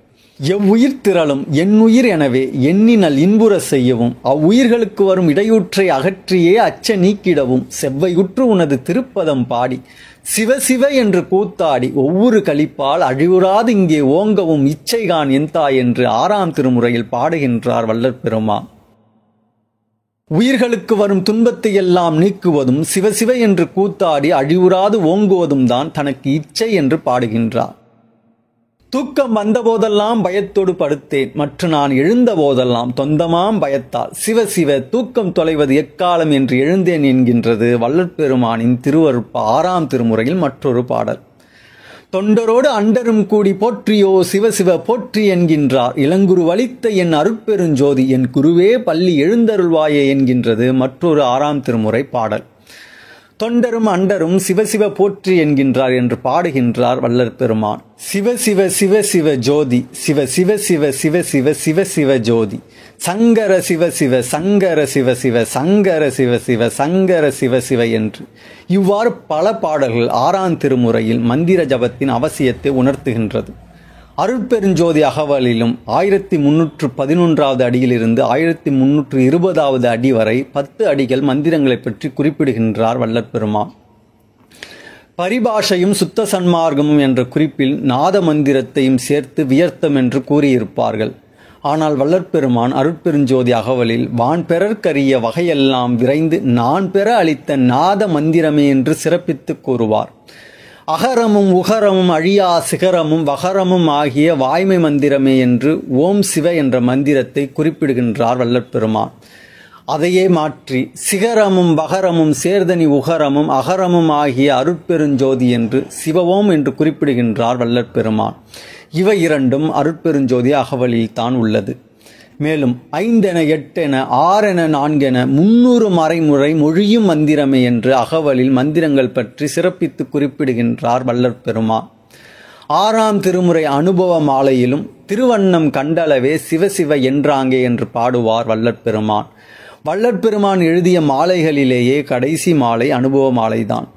எவ்வுயிர் திரளும் என்னுயிர் எனவே எண்ணினல் இன்புற செய்யவும் அவ்வுயிர்களுக்கு வரும் இடையூற்றை அகற்றியே அச்ச நீக்கிடவும் செவ்வையுற்று உனது திருப்பதம் பாடி சிவசிவ என்று கூத்தாடி ஒவ்வொரு கலிப்பால் அழிவுறாது இங்கே ஓங்கவும் இச்சைகான் எந்தாய் என்று 6ஆம் திருமுறையில் பாடுகின்றார் வள்ளற்பெருமான். உயிர்களுக்கு வரும் துன்பத்தை எல்லாம் நீக்குவதும் சிவசிவ என்று கூத்தாடி அழிவுறாது ஓங்குவதும் தான் தனக்கு இச்சை என்று பாடுகின்றார். தூக்கம் வந்தபோதெல்லாம் பயத்தோடு படுத்தேன், மற்ற நான் எழுந்த போதெல்லாம் தொந்தமாம் பயத்தால் சிவசிவ தூக்கம் தொலைவது எக்காலம் என்று எழுந்தேன் என்கின்றது வள்ளற்பெருமானின் திருவருட்பா 6ஆம் திருமுறையில் மற்றொரு பாடல். தொண்டரோடு அண்டரும் கூடி போற்றியோ சிவசிவ போற்றி என்கின்றார். இளங்குரு வலித்த என் அருட்பெருஞ்சோதி என் குருவே பள்ளி எழுந்தருள்வாயே என்கின்றது மற்றொரு 6ஆம் திருமுறை பாடல். தொண்டரும் அண்டரும் சிவசிவ போற்றி என்கின்றார் என்று பாடுகின்றார் வள்ளற்பெருமான். சிவசிவ சிவசிவ ஜோதி சிவ சிவ சிவ சிவ சிவ சிவ சிவ ஜோதி சங்கர சிவசிவ சங்கர சிவசிவ சங்கர சிவசிவ சங்கர சிவசிவ என்று இவ்வாறு பல பாடல்கள் 6ஆம் திருமுறையில் மந்திர ஜபத்தின் அவசியத்தை உணர்த்துகின்றது. அருட்பெருஞ்சோதி அகவலிலும் 1311வது அடியிலிருந்து 1320வது அடி வரை 10 அடிகள் மந்திரங்களை பற்றி குறிப்பிடுகின்றார் வள்ளற்பெருமான். பரிபாஷையும் சுத்த சன்மார்க்கமும் என்ற குறிப்பில் நாத மந்திரத்தையும் சேர்த்து வியர்த்தம் என்று கூறியிருப்பார்கள். ஆனால் வள்ளற்பெருமான் அருட்பெருஞ்சோதி அகவலில் வான்பெறற்கரிய வகையெல்லாம் விரைந்து நான் பெற அளித்த நாத மந்திரமே என்று சிறப்பித்து கூறுவார். அகரமும் உகரமும் அழியா சிகரமும் வகரமும் ஆகிய வாய்மை மந்திரமே என்று ஓம் சிவ என்ற மந்திரத்தை குறிப்பிடுகின்றார் வள்ளற்பெருமான். அதையே மாற்றி சிகரமும் வகரமும் சேர்தனி உகரமும் அகரமும் ஆகிய அருட்பெருஞ்சோதி என்று சிவவோம் என்று குறிப்பிடுகின்றார் வள்ளற்பெருமான். இவை இரண்டும் அருட்பெருஞ்சோதி அகவலில்தான் உள்ளது. மேலும் 5 என 8 என 6 என 4 என 300 மறைமுறை மொழியும் மந்திரமே என்று அகவலில் மந்திரங்கள் பற்றி சிறப்பித்து குறிப்பிடுகின்றார் வள்ளற்பெருமான். 6ஆம் திருமுறை அனுபவ மாலையிலும் திருவண்ணம் கண்டளவே சிவசிவ என்றாங்கே என்று பாடுவார் வள்ளற்பெருமான். வள்ளற்பெருமான் எழுதிய மாலைகளிலேயே கடைசி மாலை அனுபவ மாலைதான்.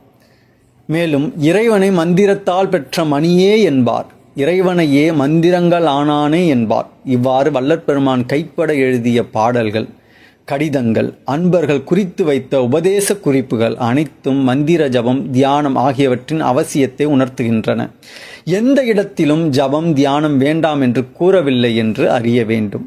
மேலும் இறைவனை மந்திரத்தால் பெற்ற மணியே என்பார். இறைவனையே மந்திரங்கள் ஆனானே என்பார். இவ்வாறு வள்ளற்பெருமான் கைப்பட எழுதிய பாடல்கள், கடிதங்கள், அன்பர்கள் குறித்து வைத்த உபதேச குறிப்புகள் அனைத்தும் மந்திர ஜபம், தியானம் ஆகியவற்றின் அவசியத்தை உணர்த்துகின்றன. எந்த இடத்திலும் ஜபம், தியானம் வேண்டாம் என்று கூறவில்லை என்று அறிய வேண்டும்.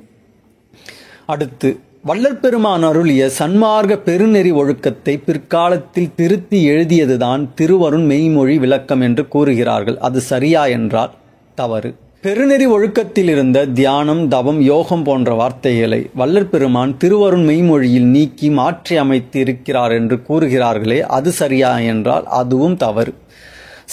அடுத்து, வள்ளற்பெருமான் அருளிய சன்மார்க்க பெருநெறி ஒழுக்கத்தை பிற்காலத்தில் திருத்தி எழுதியதுதான் திருவருண் மெய்மொழி விளக்கம் என்று கூறுகிறார்கள். அது சரியா என்றால் தவறு. பெருநெறி ஒழுக்கத்தில் இருந்த தியானம், தவம், யோகம் போன்ற வார்த்தைகளை வள்ளற்பெருமான் திருவருண் மெய்மொழியில் நீக்கி மாற்றி அமைத்து இருக்கிறார் என்று கூறுகிறார்களே, அது சரியா என்றால் அதுவும் தவறு.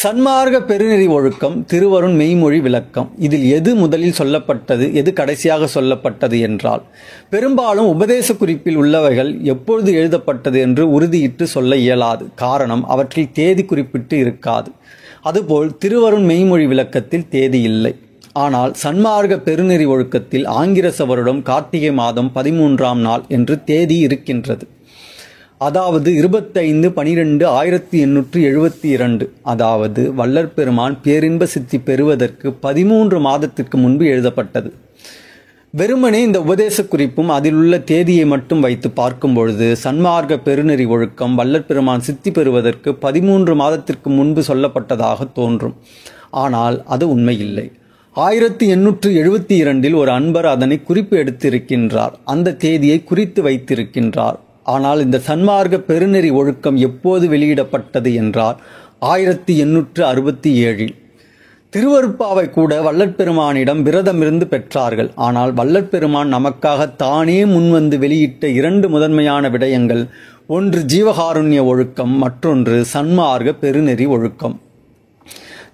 சன்மார்க்க பெருநெறி ஒழுக்கம், திருவருண் மெய்மொழி விளக்கம், இதில் எது முதலில் சொல்லப்பட்டது, எது கடைசியாக சொல்லப்பட்டது என்றால் பெரும்பாலும் உபதேச குறிப்பில் உள்ளவைகள் எப்பொழுது எழுதப்பட்டது என்று உறுதியிட்டு சொல்ல இயலாது. காரணம், அவற்றில் தேதி குறிப்பிட்டு இருக்காது. அதுபோல் திருவருண் மெய்மொழி விளக்கத்தில் தேதி இல்லை. ஆனால் சன்மார்க்க பெருநெறி ஒழுக்கத்தில் ஆங்கிரச வருடம் கார்த்திகை மாதம் 13ஆம் நாள் என்று தேதி இருக்கின்றது. அதாவது 25/12/1872. அதாவது வள்ளற்பெருமான் பேரின்ப சித்தி பெறுவதற்கு 13 மாதத்திற்கு முன்பு எழுதப்பட்டது. வெறுமனே இந்த உபதேச குறிப்பும் அதில் உள்ள தேதியை மட்டும் வைத்து பார்க்கும் பொழுது சன்மார்க்க பெருநெறி ஒழுக்கம் வள்ளற்பெருமான் சித்தி பெறுவதற்கு 13 மாதத்திற்கு முன்பு சொல்லப்பட்டதாக தோன்றும். ஆனால் அது உண்மையில்லை. 1872 ஒரு அன்பர் அதனை குறிப்பு எடுத்திருக்கின்றார். அந்த தேதியை குறித்து வைத்திருக்கின்றார். ஆனால் இந்த சன்மார்க்க பெருநெறி ஒழுக்கம் எப்போது வெளியிடப்பட்டது என்றால் 1867. திருவருட்பாவை கூட வள்ளற்பெருமானிடம் விரதமிருந்து பெற்றார்கள். ஆனால் வள்ளற்பெருமான் நமக்காக தானே முன்வந்து வெளியிட்ட 2 முதன்மையான விடயங்கள், ஒன்று ஜீவகாருண்ய ஒழுக்கம், மற்றொன்று சன்மார்க்க பெருநெறி ஒழுக்கம்.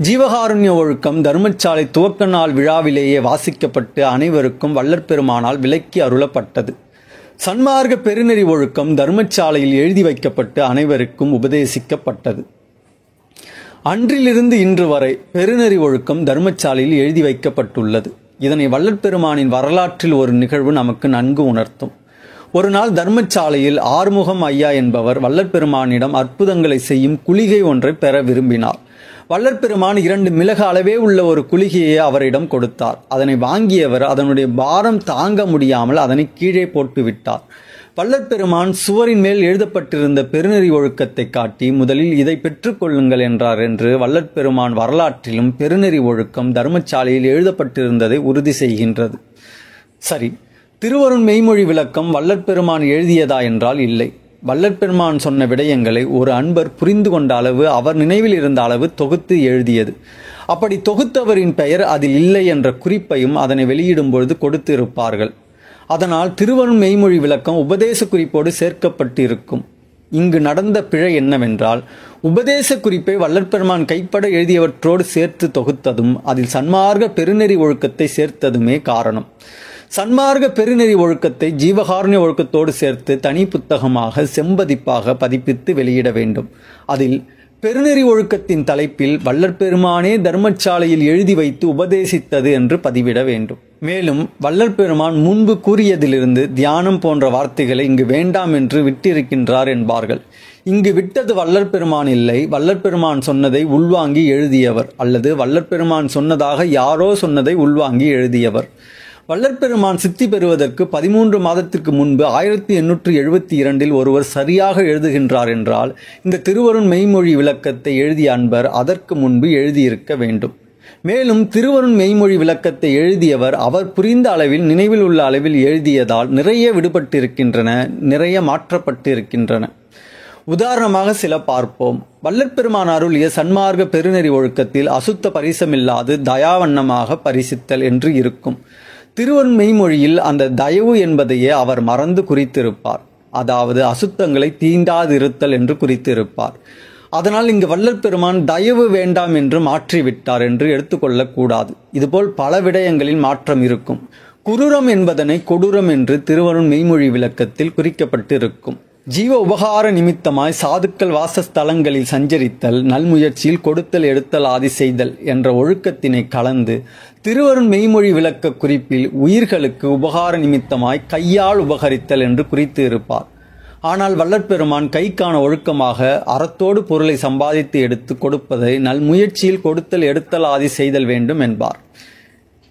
ஜீவகாருண்ய ஒழுக்கம் தர்மசாலை துவக்க நாள் விழாவிலேயே வாசிக்கப்பட்டு அனைவருக்கும் வள்ளற்பெருமானால் விலக்கி அருளப்பட்டது. சன்மார்க்க பெருநெறி ஒழுக்கம் தர்மசாலையில் எழுதி வைக்கப்பட்டு அனைவருக்கும் உபதேசிக்கப்பட்டது. அன்றிலிருந்து இன்று வரை பெருநெறி ஒழுக்கம் தர்மசாலையில் எழுதி வைக்கப்பட்டுள்ளது. இதனை வள்ளற்பெருமானின் வரலாற்றில் ஒரு நிகழ்வு நமக்கு நன்கு உணர்த்தும். ஒரு நாள் தர்மசாலையில் ஆறுமுகம் ஐயா என்பவர் வள்ளற்பெருமானிடம் அற்புதங்களை செய்யும் குளிகை ஒன்றை பெற விரும்பினார். வள்ளற்பெருமான் 2 மிளகு அளவே உள்ள ஒரு குளிகையை அவரிடம் கொடுத்தார். அதனை வாங்கியவர் அதனுடைய பாரம் தாங்க முடியாமல் அதனை கீழே போட்டுவிட்டார். வள்ளற்பெருமான் சுவரின் மேல் எழுதப்பட்டிருந்த பெருநெறி ஒழுக்கத்தை காட்டி, முதலில் இதை பெற்றுக்கொள்ளுங்கள் என்றார் என்று வள்ளற்பெருமான் வரலாற்றிலும் பெருநெறி ஒழுக்கம் தர்மசாலையில் எழுதப்பட்டிருந்ததை உறுதி செய்கின்றது. சரி, திருவருண் மெய்மொழி விளக்கம் வள்ளற்பெருமான் எழுதியதா என்றால் இல்லை. வள்ளற்பெருமான் சொன்ன விடயங்களை ஒரு அன்பர் புரிந்து கொண்ட அளவு, அவர் நினைவில் இருந்த அளவு தொகுத்து எழுதியது. அப்படி தொகுத்தவரின் பெயர் அதில் இல்லை என்ற குறிப்பையும் அதனை வெளியிடும் பொழுது கொடுத்து இருப்பார்கள். அதனால் திருவருண் மெய்மொழி விளக்கம் உபதேச குறிப்போடு சேர்க்கப்பட்டு இருக்கும். இங்கு நடந்த பிழை என்னவென்றால், உபதேச குறிப்பை வள்ளற்பெருமான் கைப்பட எழுதியவற்றோடு சேர்த்து தொகுத்ததும் அதில் சன்மார்க்க பெருநெறி ஒழுக்கத்தை சேர்த்ததுமே காரணம். சன்மார்க்க பெருநெறி ஒழுக்கத்தை ஜீவகாருண்ய ஒழுக்கத்தோடு சேர்த்து தனி புத்தகமாக செம்பதிப்பாக பதிப்பித்து வெளியிட வேண்டும். அதில் பெருநெறி ஒழுக்கத்தின் தலைப்பில் வள்ளற்பெருமானே தர்மசாலையில் எழுதி வைத்து உபதேசித்தது என்று பதிவிட வேண்டும். மேலும் வள்ளற்பெருமான் முன்பு கூறியதிலிருந்து தியானம் போன்ற வார்த்தைகளை இங்கு வேண்டாம் என்று விட்டிருக்கின்றார் என்பார்கள். இங்கு விட்டது வள்ளற்பெருமான் இல்லை, வள்ளற்பெருமான் சொன்னதை உள்வாங்கி எழுதியவர், அல்லது வள்ளற்பெருமான் சொன்னதாக யாரோ சொன்னதை உள்வாங்கி எழுதியவர். வள்ளற்பெருமான் சித்தி பெறுவதற்கு 13 மாதத்திற்கு முன்பு 1872 ஒருவர் சரியாக எழுதுகின்றார் என்றால், இந்த திருவருண் மெய்மொழி விளக்கத்தை எழுதிய அன்பர் அதற்கு முன்பு எழுதியிருக்க வேண்டும். மேலும் திருவருண் மெய்மொழி விளக்கத்தை எழுதியவர் அவர் புரிந்த அளவில், நினைவில் உள்ள அளவில் எழுதியதால் நிறைய விடுபட்டிருக்கின்றன, நிறைய மாற்றப்பட்டு இருக்கின்றன. உதாரணமாக சில பார்ப்போம். வள்ளற்பெருமான் அருளிய சன்மார்க்க பெருநெறி ஒழுக்கத்தில் அசுத்த பரிசமில்லாது தயாவண்ணமாக பரிசித்தல் என்று இருக்கும். திருவொண்மெய்மொழியில் அந்த தயவு என்பதையே அவர் மறந்து குறித்திருப்பார். அதாவது அசுத்தங்களை தீண்டாதிருத்தல் என்று குறித்திருப்பார். அதனால் இங்கு வள்ளற்பெருமான் தயவு வேண்டாம் என்று மாற்றிவிட்டார் என்று எடுத்துக்கொள்ளக்கூடாது. இதுபோல் பல விடயங்களில் மாற்றம் இருக்கும். குரூரம் என்பதனை கொடூரம் என்று திருவருண் மெய்மொழி விளக்கத்தில் குறிக்கப்பட்டிருக்கும். ஜீவ உபகார நிமித்தமாய் சாதுக்கள் வாசஸ்தலங்களில் சஞ்சரித்தல், நல்முயற்சியில் கொடுத்தல் எடுத்தல் ஆதி செய்தல் என்ற ஒழுக்கத்தினை கலந்து திருவருண் மெய்மொழி விளக்க குறிப்பில் உயிர்களுக்கு உபகார நிமித்தமாய் கையால் உபகரித்தல் என்று குறித்து இருப்பார். ஆனால் வள்ளற்பெருமான் கைக்கான ஒழுக்கமாக அறத்தோடு பொருளை சம்பாதித்து எடுத்து கொடுப்பதை நல்முயற்சியில் கொடுத்தல் எடுத்தல் ஆதி செய்தல் வேண்டும் என்பார்.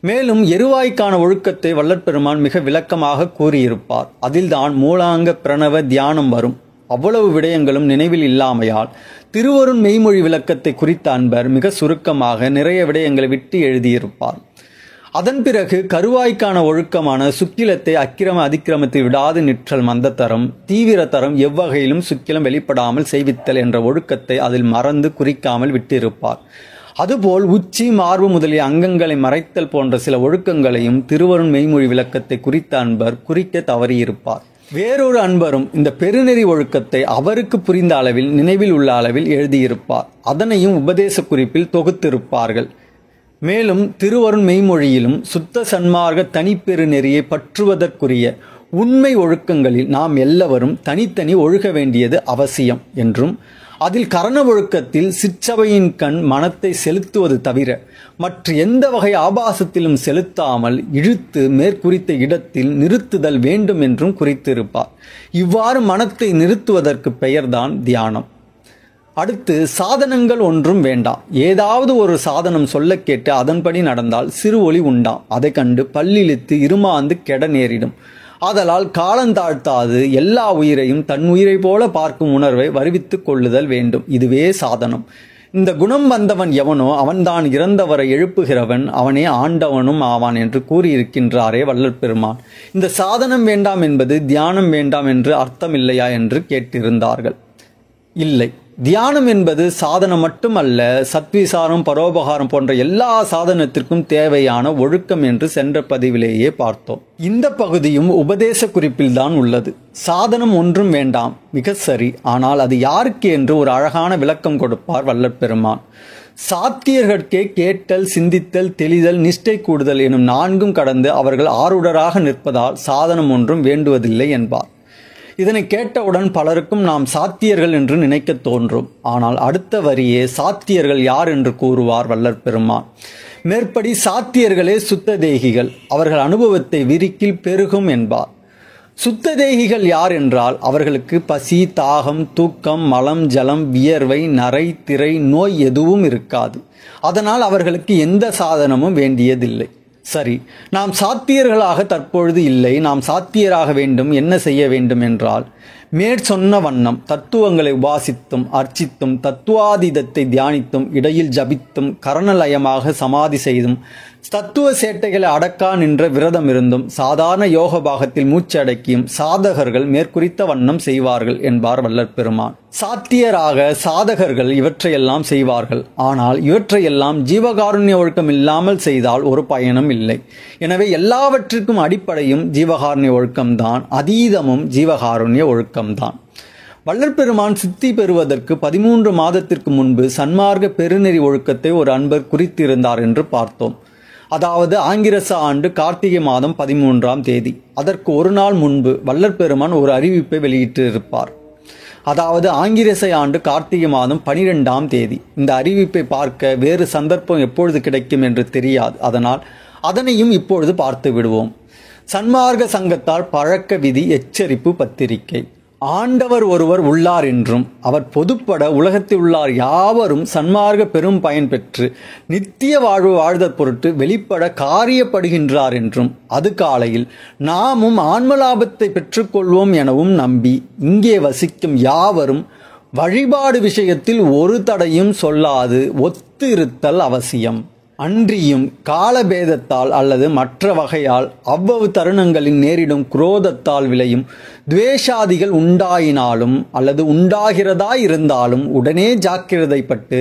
மேலும் எருவாய்க்கான ஒழுக்கத்தை வள்ளற்பெருமான் மிக விளக்கமாக கூறியிருப்பார். அதில்தான் மூலாங்க பிரணவ தியானம் வரும். அவ்வளவு விடயங்களும் நினைவில் இல்லாமையால் திருவருண் மெய்மொழி விளக்கத்தை குறித்த அன்பர் மிக சுருக்கமாக நிறைய விடயங்களை விட்டு எழுதியிருப்பார். அதன் பிறகு கருவாய்க்கான ஒழுக்கமான சுக்கிலத்தை அக்கிரம அதிக்கிரமத்தை விடாது நிற்றல் மந்தத்தரம், தீவிரத்தரம் எவ்வகையிலும் சுக்கிலம் வெளிப்படாமல் செய்வித்தல் என்ற ஒழுக்கத்தை அதில் மறந்து குறிக்காமல் விட்டிருப்பார். அதுபோல் உச்சி, மார்பு முதலிய அங்கங்களை மறைத்தல் போன்ற சில ஒழுக்கங்களையும் திருவருண் மெய்மொழி விளக்கத்தை குறித்த அன்பர் குறிக்க தவறியிருப்பார். வேறொரு அன்பரும் இந்த பெருநெறி ஒழுக்கத்தை அவருக்கு புரிந்த அளவில் நினைவில் உள்ள அளவில் எழுதியிருப்பார். அதனையும் உபதேச குறிப்பில் தொகுத்திருப்பார்கள். மேலும் திருவருண் மெய்மொழியிலும் சுத்த சன்மார்க்க தனிப்பெரு நெறியை பற்றுவதற்குரிய உண்மை ஒழுக்கங்களில் நாம் எல்லவரும் தனித்தனி ஒழுக வேண்டியது அவசியம் என்றும், அதில் கரண ஒழுக்கத்தில் சிற்றவையின் கண் மனத்தை செலுத்துவது தவிர மற்ற எந்த வகை ஆபாசத்திலும் செலுத்தாமல் இழுத்து மேற்குறித்த இடத்தில் நிறுத்துதல் வேண்டும் என்றும் குறித்திருப்பார். இவ்வாறு மனத்தை நிறுத்துவதற்கு பெயர்தான் தியானம். அடுத்து சாதனங்கள் ஒன்றும் வேண்டாம். ஏதாவது ஒரு சாதனம் சொல்ல கேட்டு அதன்படி நடந்தால் சிறு ஒளி உண்டாம். அதை கண்டு பல்லிழித்து இருமாந்து கெட நேரிடும். ஆதலால் காலந்தாழ்த்தாது எல்லா உயிரையும் தன் உயிரை போல பார்க்கும் உணர்வை வருவித்துக் கொள்ளுதல் வேண்டும். இதுவே சாதனம். இந்த குணம் வந்தவன் எவனோ அவன்தான் இறந்தவரை எழுப்புகிறவன், அவனே ஆண்டவனும் ஆவான் என்று கூறியிருக்கின்றாரே வள்ளற்பெருமான். இந்த சாதனம் வேண்டாம் என்பது தியானம் வேண்டாம் என்று அர்த்தம் இல்லையா என்று கேட்டிருந்தார்கள். இல்லை, தியானம் என்பது சாதனம் மட்டுமல்ல, சத்விசாரம், பரோபகாரம் போன்ற எல்லா சாதனத்திற்கும் தேவையான ஒழுக்கம் என்று சென்ற பதிவிலேயே பார்த்தோம். இந்த பகுதியும் உபதேச குறிப்பில் தான் உள்ளது. சாதனம் ஒன்றும் வேண்டாம், மிக சரி. ஆனால் அது யாருக்கு என்று ஒரு அழகான விளக்கம் கொடுப்பார் வள்ளற்பெருமான். சாத்தியர்கட்கே கேட்டல், சிந்தித்தல், தெளிதல், நிஷ்டை கூடுதல் எனும் நான்கும் கடந்து அவர்கள் ஆருடராக நிற்பதால் சாதனம் ஒன்றும் வேண்டுவதில்லை என்பார். இதனை கேட்டவுடன் பலருக்கும் நாம் சாத்தியர்கள் என்று நினைக்க தோன்றும். ஆனால் அடுத்த வரியே சாத்தியர்கள் யார் என்று கூறுவார் வள்ளற்பெருமான். மேற்படி சாத்தியர்களே சுத்த தேகிகள், அவர்கள் அனுபவத்தை விரிக்கில் பெருகும் என்பார். சுத்த தேகிகள் யார் என்றால் அவர்களுக்கு பசி, தாகம், தூக்கம், மலம், ஜலம், வியர்வை, நரை, திரை, நோய் எதுவும் இருக்காது. அதனால் அவர்களுக்கு எந்த சாதனமும் வேண்டியதில்லை. சரி, நாம் சாத்தியர்களாக தற்பொழுது இல்லை. நாம் சாத்தியராக வேண்டும். என்ன செய்ய வேண்டும் என்றால், மேற்சொன்ன வண்ணம் தத்துவங்களை உபாசித்தும் அர்ச்சித்தும் தத்துவாதீதத்தை தியானித்தும் இடையில் ஜபித்தும் கரணலயமாக சமாதி செய்தும் தத்துவ சேட்டைகளை அடக்கா நின்ற விரதம் இருந்தும் சாதாரண யோக பாகத்தில் மூச்சடக்கியும் சாதகர்கள் மேற்குறித்த வண்ணம் செய்வார்கள் என்பார் வள்ளற்பெருமான். சாத்தியராக சாதகர்கள் இவற்றையெல்லாம் செய்வார்கள். ஆனால் இவற்றையெல்லாம் ஜீவகாருண்ய ஒழுக்கம் இல்லாமல் செய்தால் ஒரு பயனும் இல்லை. எனவே எல்லாவற்றிற்கும் அடிப்படையும் ஜீவகாருண்ய ஒழுக்கம்தான், அதீதமும் ஜீவகாருண்ய ஒழுக்கம்தான். வள்ளற்பெருமான் சித்தி பெறுவதற்கு 13 மாதத்திற்கு முன்பு சன்மார்க்க பெருநெறி ஒழுக்கத்தை ஒரு அன்பர் குறித்திருந்தார் என்று பார்த்தோம். அதாவது ஆங்கிரச ஆண்டு கார்த்திகை மாதம் 13ஆம் தேதி. அதற்கு ஒரு நாள் முன்பு வள்ளற்பெருமான் ஒரு அறிவிப்பை வெளியிட்டிருப்பார். அதாவது ஆங்கிரச ஆண்டு கார்த்திகை மாதம் 12ஆம் தேதி. இந்த அறிவிப்பை பார்க்க வேறு சந்தர்ப்பம் எப்பொழுது கிடைக்கும் என்று தெரியாது. அதனால் அதனையும் இப்பொழுது பார்த்து விடுவோம். சன்மார்க்க சங்கத்தால் பழக்க விதி எச்சரிப்பு பத்திரிகை. ஆண்டவர் ஒருவர் உள்ளார் என்றும் அவர் பொதுப்பட உலகத்தில் உள்ளார் யாவரும் சன்மார்க்க பெரும் பயன் பெற்று நித்திய வாழ்வு வாழ்தற் பொருட்டு வெளிப்பட காரியப்படுகின்றார் என்றும், அது காலையில் நாமும் ஆன்மலாபத்தை பெற்றுக்கொள்வோம் எனவும் நம்பி இங்கே வசிக்கும் யாவரும் வழிபாடு விஷயத்தில் ஒரு தடையும் சொல்லாது ஒத்து இருத்தல் அவசியம். அன்றியும் காலபேதத்தால் அல்லது மற்ற வகையால் அவ்வளவு தருணங்களில் நேரிடும் குரோதத்தால் விளையும் துவேஷாதிகள் உண்டாயினாலும் அல்லது உண்டாகிறதாயிருந்தாலும் உடனே ஜாக்கிரதைப்பட்டு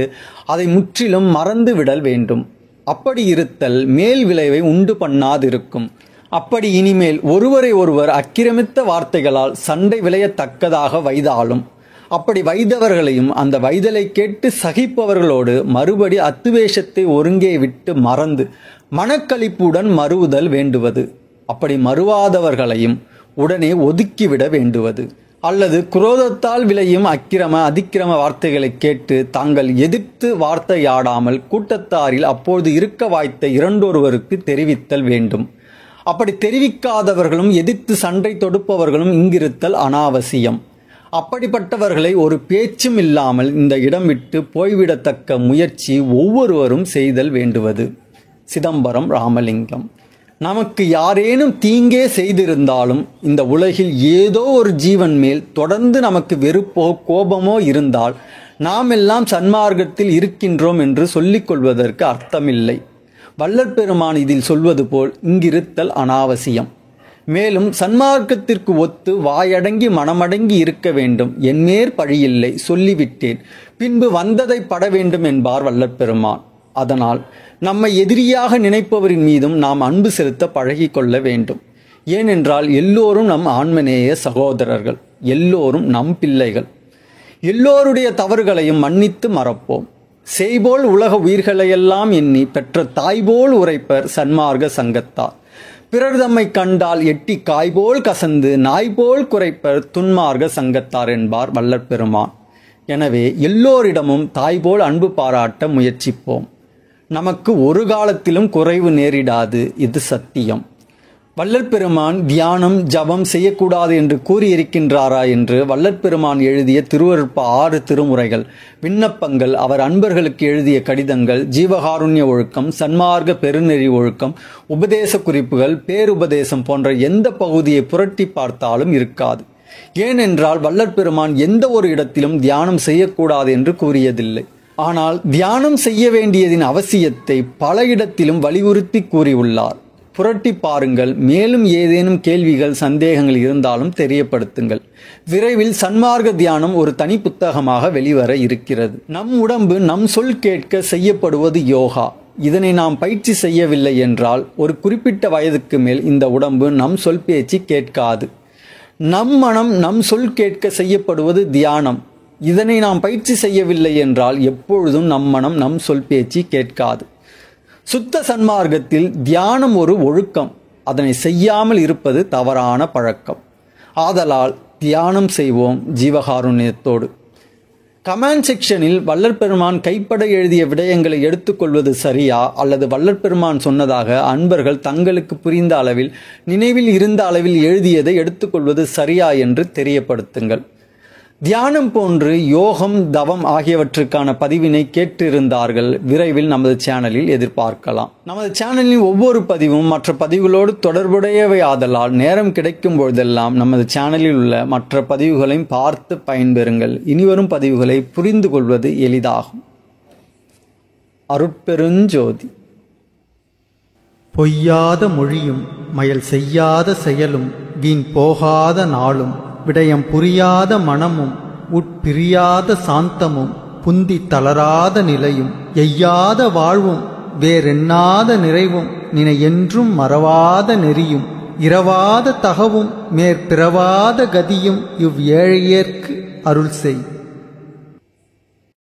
அதை முற்றிலும் மறந்து விடல் வேண்டும். அப்படி இருத்தல் மேல் விளைவை உண்டு பண்ணாதிருக்கும். அப்படி இனிமேல் ஒருவரை ஒருவர் அக்கிரமித்த வார்த்தைகளால் சண்டை விளையத்தக்கதாக வைதாலும் அப்படி வைத்தவர்களையும் அந்த வைதலை கேட்டு சகிப்பவர்களோடு மறுபடி அத்துவேஷத்தை ஒருங்கே விட்டு மறந்து மனக்களிப்புடன் மறுவுதல் வேண்டுவது. அப்படி மறுவாதவர்களையும் உடனே ஒதுக்கிவிட வேண்டுவது. அல்லது குரோதத்தால் விளையும் அதிக்கிரம வார்த்தைகளை கேட்டு தாங்கள் எதிர்த்து வார்த்தையாடாமல் கூட்டத்தாரில் அப்பொழுது இருக்க வாய்த்த இரண்டொருவருக்கு தெரிவித்தல் வேண்டும். அப்படி தெரிவிக்காதவர்களும் எதிர்த்து சண்டை தொடுப்பவர்களும் இங்கிருத்தல் அனாவசியம். அப்படிப்பட்டவர்களை ஒரு பேச்சும் இல்லாமல் இந்த இடம் விட்டு போய்விடத்தக்க முயற்சி ஒவ்வொருவரும் செய்தல் வேண்டுவது. சிதம்பரம் ராமலிங்கம். நமக்கு யாரேனும் தீங்கே செய்திருந்தாலும் இந்த உலகில் ஏதோ ஒரு ஜீவன் மேல் தொடர்ந்து நமக்கு வெறுப்போ கோபமோ இருந்தால் நாம் எல்லாம் சன்மார்க்கத்தில் இருக்கின்றோம் என்று சொல்லிக் கொள்வதற்கு அர்த்தமில்லை. வள்ளற்பெருமான் இதில் சொல்வது போல் இங்கிருத்தல் அனாவசியம். மேலும் சன்மார்க்கத்திற்கு ஒத்து வாயடங்கி மனமடங்கி இருக்க வேண்டும். என்மேற் பழியில்லை, சொல்லிவிட்டேன், பின்பு வந்ததை பட வேண்டும் என்பார் வள்ளற்பெருமான். அதனால் நம்மை எதிரியாக நினைப்பவரின் மீதும் நாம் அன்பு செலுத்த பழகி கொள்ள வேண்டும். ஏனென்றால் எல்லோரும் நம் ஆன்மநேய சகோதரர்கள், எல்லோரும் நம் பிள்ளைகள். எல்லோருடைய தவறுகளையும் மன்னித்து மறப்போம். செய்போல் உலக உயிர்களையெல்லாம் எண்ணி பெற்ற தாய்போல் உரைப்பர் சன்மார்க்க சங்கத்தார். பிறர் தம்மை கண்டால் எட்டி காய்போல் கசந்து நாய்போல் குறைப்பர் துன்மார்க்க சங்கத்தார் என்பார் வள்ளற்பெருமான். எனவே எல்லோரிடமும் தாய்போல் அன்பு பாராட்ட முயற்சிப்போம். நமக்கு ஒரு காலத்திலும் குறைவு நேரிடாது, இது சத்தியம். வள்ளற்பெருமான் தியானம் ஜபம் செய்யக்கூடாது என்று கூறியிருக்கின்றாரா என்று வள்ளற்பெருமான் எழுதிய திருவருட்ப 6 திருமுறைகள், விண்ணப்பங்கள், அவர் அன்பர்களுக்கு எழுதிய கடிதங்கள், ஜீவகாருண்ய ஒழுக்கம், சன்மார்க்க பெருநெறி ஒழுக்கம், உபதேச குறிப்புகள், பேருபதேசம் போன்ற எந்த பகுதியை புரட்டி பார்த்தாலும் இருக்காது. ஏனென்றால் வள்ளற்பெருமான் எந்த ஒரு இடத்திலும் தியானம் செய்யக்கூடாது என்று கூறியதில்லை. ஆனால் தியானம் செய்ய வேண்டியதின் அவசியத்தை பல இடத்திலும் வலியுறுத்தி கூறியுள்ளார். புரட்டி பாருங்கள். மேலும் ஏதேனும் கேள்விகள் சந்தேகங்கள் இருந்தாலும் தெரியப்படுத்துங்கள். விரைவில் சன்மார்க்க தியானம் ஒரு தனி புத்தகமாக வெளிவர இருக்கிறது. நம் உடம்பு நம் சொல் கேட்க செய்யப்படுவது யோகா. இதனை நாம் பயிற்சி செய்யவில்லை என்றால் ஒரு குறிப்பிட்ட வயதுக்கு மேல் இந்த உடம்பு நம் சொல் பேச்சு கேட்காது. நம் மனம் நம் சொல் கேட்க செய்யப்படுவது தியானம். இதனை நாம் பயிற்சி செய்யவில்லை என்றால் எப்பொழுதும் நம் மனம் நம் சொல் பேச்சு கேட்காது. சுத்த சன்மார்க்கத்தில் தியானம் ஒரு ஒழுக்கம். அதனை செய்யாமல் இருப்பது தவறான பழக்கம். ஆதலால் தியானம் செய்வோம் ஜீவகாருண்யத்தோடு. கமெண்ட் செக்ஷனில் வள்ளற்பெருமான் கைப்பட எழுதிய விடயங்களை எடுத்துக்கொள்வது சரியா அல்லது வள்ளற்பெருமான் சொன்னதாக அன்பர்கள் தங்களுக்கு புரிந்த அளவில் நினைவில் இருந்த அளவில் எழுதியதை எடுத்துக்கொள்வது சரியா என்று தெரியப்படுத்துங்கள். தியானம் போன்று யோகம் தவம் ஆகியவற்றுக்கான பதிவினை கேட்டிருந்தார்கள். விரைவில் நமது சேனலில் எதிர்பார்க்கலாம். நமது சேனலில் ஒவ்வொரு பதிவும் மற்ற பதிவுகளோடு தொடர்புடையவை ஆதலால் நேரம் கிடைக்கும் பொழுதெல்லாம் நமது சேனலில் உள்ள மற்ற பதிவுகளையும் பார்த்து பயன்பெறுங்கள். இனிவரும் பதிவுகளை புரிந்து கொள்வது எளிதாகும். அருட்பெருஞ்சோதி.
பொய்யாத மொழியும் மயல் செய்யாத செயலும் வீண் போகாத நாளும் விடயம் புரியாத மனமும் உட்பிரியாத சாந்தமும் புந்தி தளராத நிலையும் எய்யாத வாழ்வும் வேறெண்ணாத நிறைவும் நினை என்றும் மறவாத நெறியும் இரவாத தகவும் மேற்பிறவாத கதியும் இவ் ஏழையேற்கு அருள் செய்.